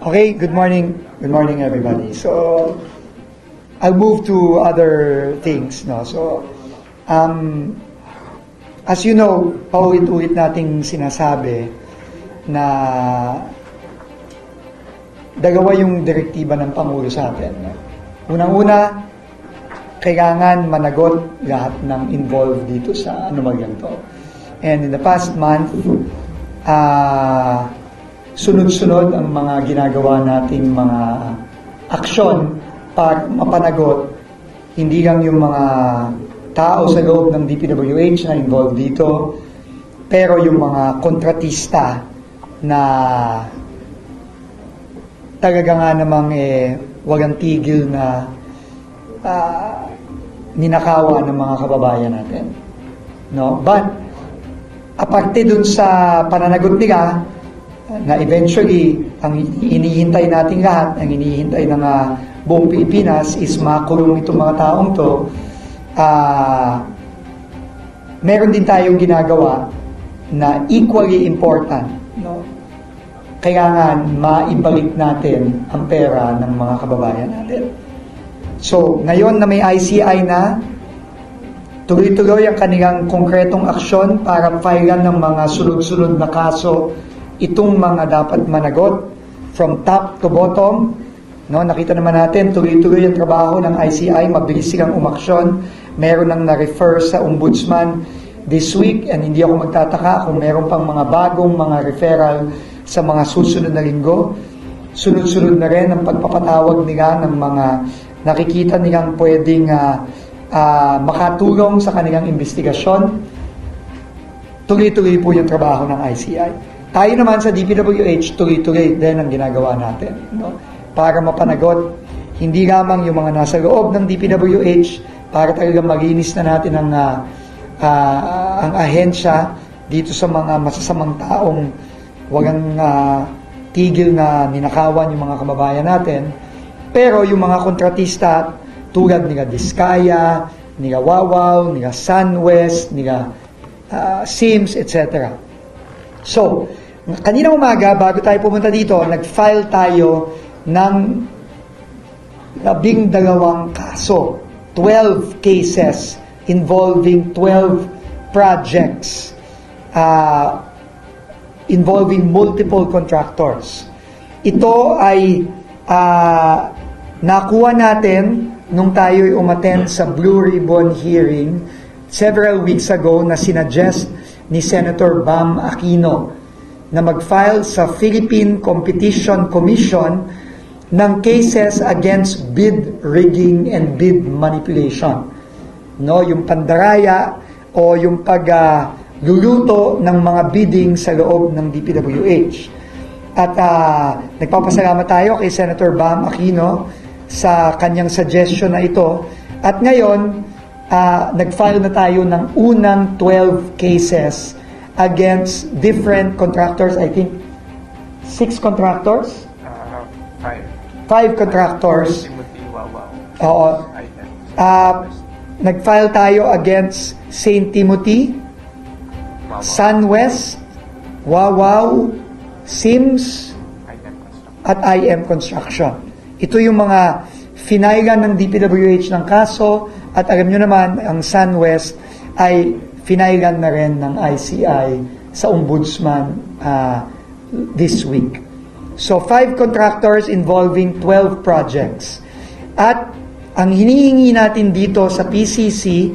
Okay, good morning. Good morning, everybody. So, I'll move to other things. No? So, as you know, paulit-ulit nating sinasabi na dalawa yung direktiba ng Pangulo sa atin. No? Unang-una, kailangan managot lahat ng involved dito sa anomalyang to. And in the past month, sunod-sunod ang mga ginagawa nating mga aksyon para mapanagot hindi lang yung mga tao sa loob ng DPWH na involved dito, pero yung mga kontratista na talaga nga namang walang tigil na ninakawa ng mga kababayan natin. No? But, aparte dun sa pananagot nila, na eventually, ang inihintay natin lahat, ang inihintay ng buong Pilipinas is makulong itong mga taong to, meron din tayong ginagawa na equally important. No? Kailangan maibalik natin ang pera ng mga kababayan natin. So, ngayon na may ICI na, tuloy-tuloy ang kanilang konkretong aksyon para filean ng mga sunod-sunod na kaso itong mga dapat managot from top to bottom. No, nakita naman natin, tuloy-tuloy ang trabaho ng ICI, mabilis silang umaksyon. Meron nang na-refer sa ombudsman this week, and hindi ako magtataka kung meron pang mga bagong mga referral sa mga susunod na linggo. Sunod-sunod na rin ang pagpapatawag nila ng mga nakikita nilang pwedeng makatulong sa kanilang investigasyon. Tuloy-tuloy po yung trabaho ng ICI. Tayo naman sa DPWH, tuloy-tuloy din ang ginagawa natin. No? Para mapanagot, hindi lamang yung mga nasa loob ng DPWH, para talagang malinis na natin ang ahensya dito sa mga masasamang taong walang tigil na ninakawan yung mga kababayan natin. Pero yung mga kontratista, tulad nila Diskaya, nila Wawaw, nila SunWest, nila Sims, etc. So, kanina umaga, bago tayo pumunta dito, nag-file tayo ng 12 kaso, 12 cases involving 12 projects involving multiple contractors. Ito ay nakuha natin nung tayo'y umattend sa Blue Ribbon hearing several weeks ago na sinuggest ni Senator Bam Aquino na mag-file sa Philippine Competition Commission ng cases against bid rigging and bid manipulation. No, yung pandaraya o yung pagluluto ng mga bidding sa loob ng DPWH. At nagpapasalamat tayo kay Senator Bam Aquino sa kanyang suggestion na ito. At ngayon, nag-file na tayo ng unang 12 cases against different contractors. I think 6 contractors? 5 contractors. Oo. Nag-file tayo against St. Timothy, SunWest, Wawaw, Sims, at IM Construction. Ito yung mga finailan ng DPWH ng kaso, at alam nyo naman, ang SunWest ay finailan na rin ng ICI sa ombudsman this week. So, 5 contractors involving 12 projects. At ang hinihingi natin dito sa PCC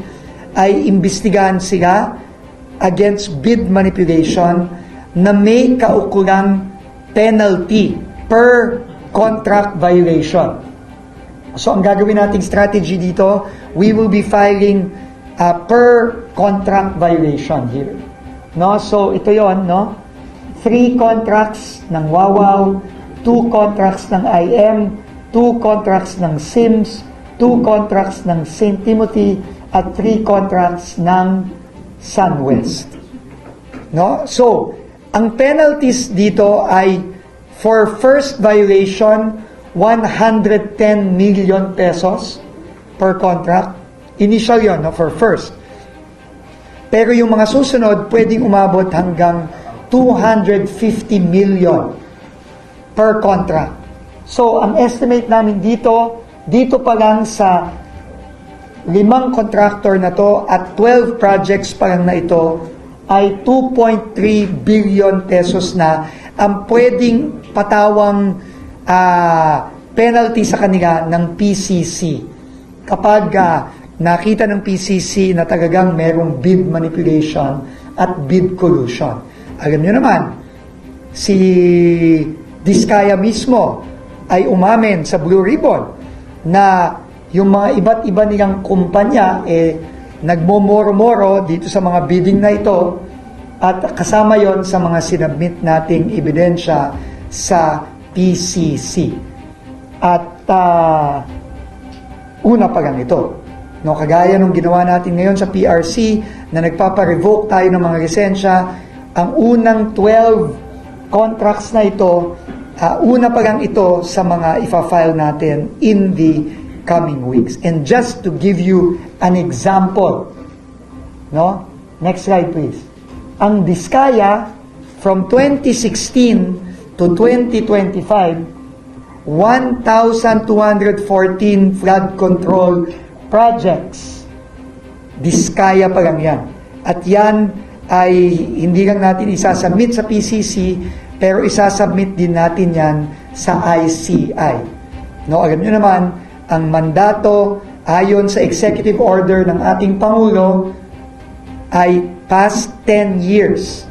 ay imbestigahan sila against bid manipulation na may kaukulang penalty per contract violation. So, ang gagawin nating strategy dito, we will be filing per contract violation here. No? So, ito yon, no? 3 contracts ng Wawaw, 2 contracts ng IM, 2 contracts ng Sims, 2 contracts ng St. Timothy, at 3 contracts ng SunWest. No? So, ang penalties dito ay for first violation, 110 million pesos per contract. Initial yun, no, for first. Pero yung mga susunod, pwedeng umabot hanggang 250 million per contract. So, ang estimate namin dito pa lang sa 5 contractor na to at 12 projects pa lang na ito ay 2.3 billion pesos na ang pwedeng patawang penalty sa kanila ng PCC kapag nakita ng PCC na talagang merong bid manipulation at bid collusion. Alam nyo naman, si Diskaya mismo ay umamin sa Blue Ribbon na yung mga iba't iba nilang kumpanya nagmomoro-moro dito sa mga bidding na ito at kasama yon sa mga sinabmit nating ebidensya sa PCC. At una pa lang ito. No, kagaya nung ginawa natin ngayon sa PRC na nagpapa-revoke tayo ng mga lisensya, ang unang 12 contracts na ito, una pa lang ito sa mga ifa-file natin in the coming weeks. And just to give you an example, no? Next slide please. Ang Diskaya from 2016 to 2025, 1,214 flood control projects. Diskaya pa lang yan. At yan ay hindi lang natin isasubmit sa PCC, pero isasubmit din natin yan sa ICI. No, alam nyo naman, ang mandato ayon sa executive order ng ating Pangulo ay past 10 years.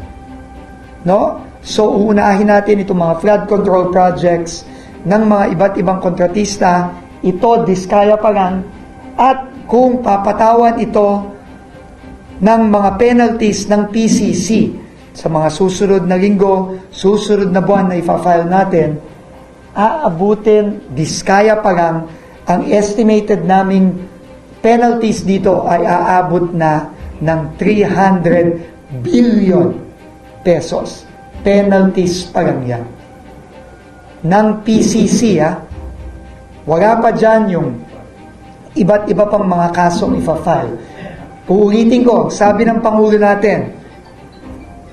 No? So, uunahin natin itong mga flood control projects ng mga iba't ibang kontratista. Ito, Diskaya pa lang. At kung papatawan ito ng mga penalties ng PCC sa mga susunod na linggo, susunod na buwan na ifa-file natin, aabutin, Diskaya pa lang, ang estimated naming penalties dito ay aabot na ng 300 billion pesos. Penalties pa lang yan. Ng PCC, wala pa dyan yung iba't iba pang mga kasong ifa-file. Uulitin ko, sabi ng Pangulo natin,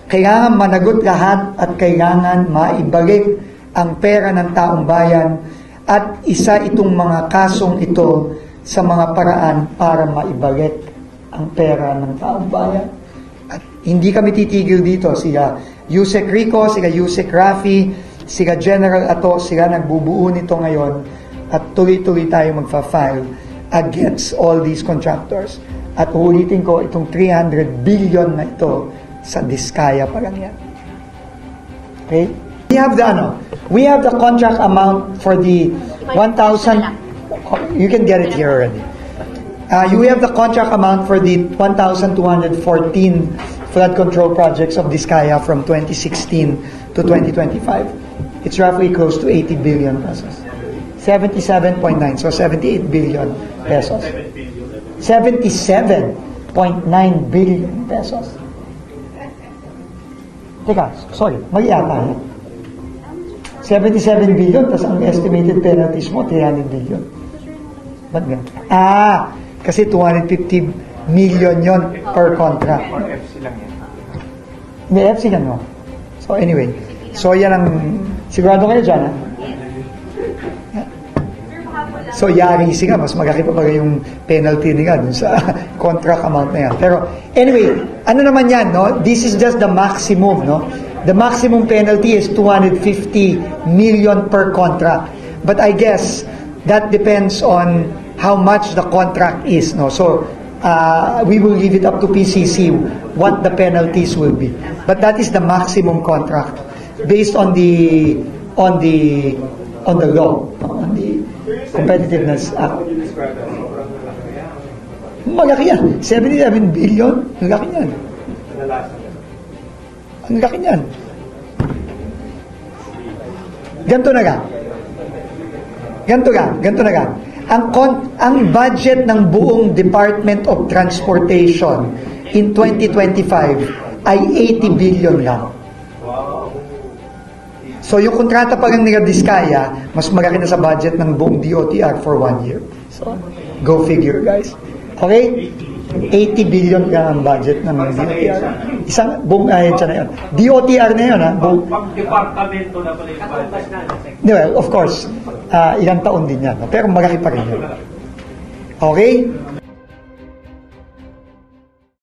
kailangan managot lahat at kailangan maibalik ang pera ng taong bayan at isa itong mga kasong ito sa mga paraan para maibalik ang pera ng taong bayan. At hindi kami titigil dito. Sila Yusek Rico, sila Yusek Rafi, sila General Ato, sila nagbubuo nito ngayon at tuloy-tuloy tayo magfa-file against all these contractors. At ulitin ko, itong 300 billion na ito sa Diskaya pa lang yan. Okay? We have the contract amount for the 1,000. You can get it here already. You have the contract amount for the 1,214 flood control projects of Diskaya from 2016 to 2025. It's roughly close to 80 billion pesos. 77.9, so 78 billion pesos. 77.9 billion pesos. Teka, sorry, mali yata. 77 billion, tapos ang estimated penalties mo, 300 billion. Ba't ganun? Kasi 250 million yon per contract. Or FC lang yan. May FC lang, no? So anyway, so yan ang, sigurado kayo dyan, ha? So yari siya, mas magaki pa ba yung penalty nila dun sa contract amount na yan. Pero anyway, ano naman yan, no? This is just the maximum, no? The maximum penalty is 250 million per contract. But I guess that depends on how much the contract is, no? So we will leave it up to PCC what the penalties will be. But that is the maximum contract based on the law, on the Competitiveness Act. Malaki yan. 77 billion. Ang laki yan. Ang laki yan. Ganto na ga. Ang budget ng buong Department of Transportation in 2025 ay 80 billion lang. So yung kontrata pa lang nila Diskaya, mas malaki na sa budget ng buong DOTR for 1 year. So, go figure guys. Okay? 80 billion ka ang budget ng DOTR. Isang buong ahensya na yun. DOTR na yun, ha? Pag departamento na pala yung budget. Well, of course, ilang taon din yan. No? Pero malaki pa rin yun. Okay?